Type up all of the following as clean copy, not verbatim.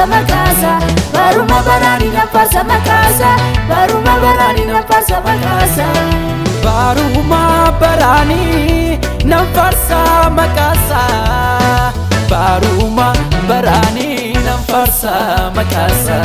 farsa makasa baruma barani na farsa makasa baruma barani na farsa makasa baruma barani na farsa makasa baruma barani na farsa makasa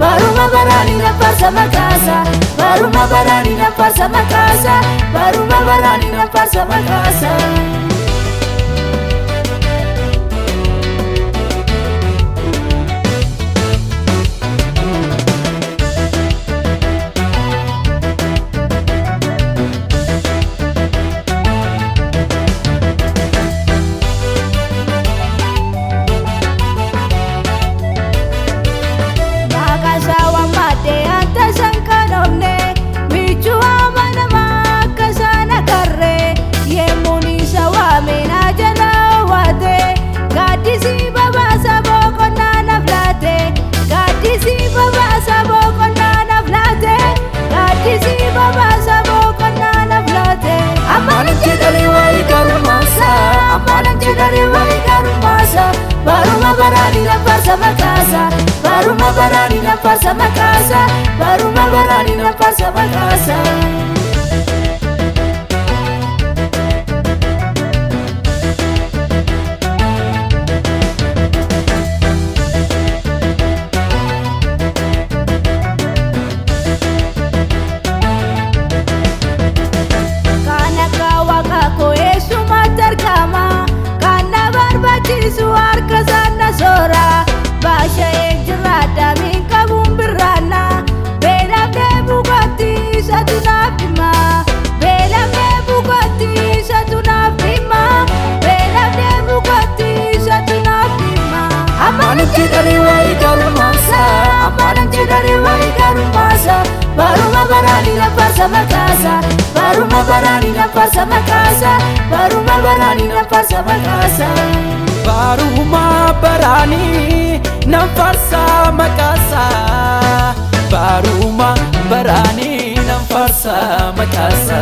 baruma barani na farsa makasa baruma barani na farsa makasa baruma barani na farsa makasa baruma barani na farsa makasa baruma barani na farsa makasa baruma barani na farsa makasa kana kawaka ko esu matarkama kana barbachisu harka sana sora basha ejrada min kabum birana bela ke bugatti satunafima bela ke bugatti satunafima bela ke bugatti satunafima amanan chidari wai karumasa amanan chidari wai karumasa baruma barani na farsa makasa baruma barani na farsa makasa baruma barani na farsa makasa baruma barani na farsa makasa baruma barani na farsa makasa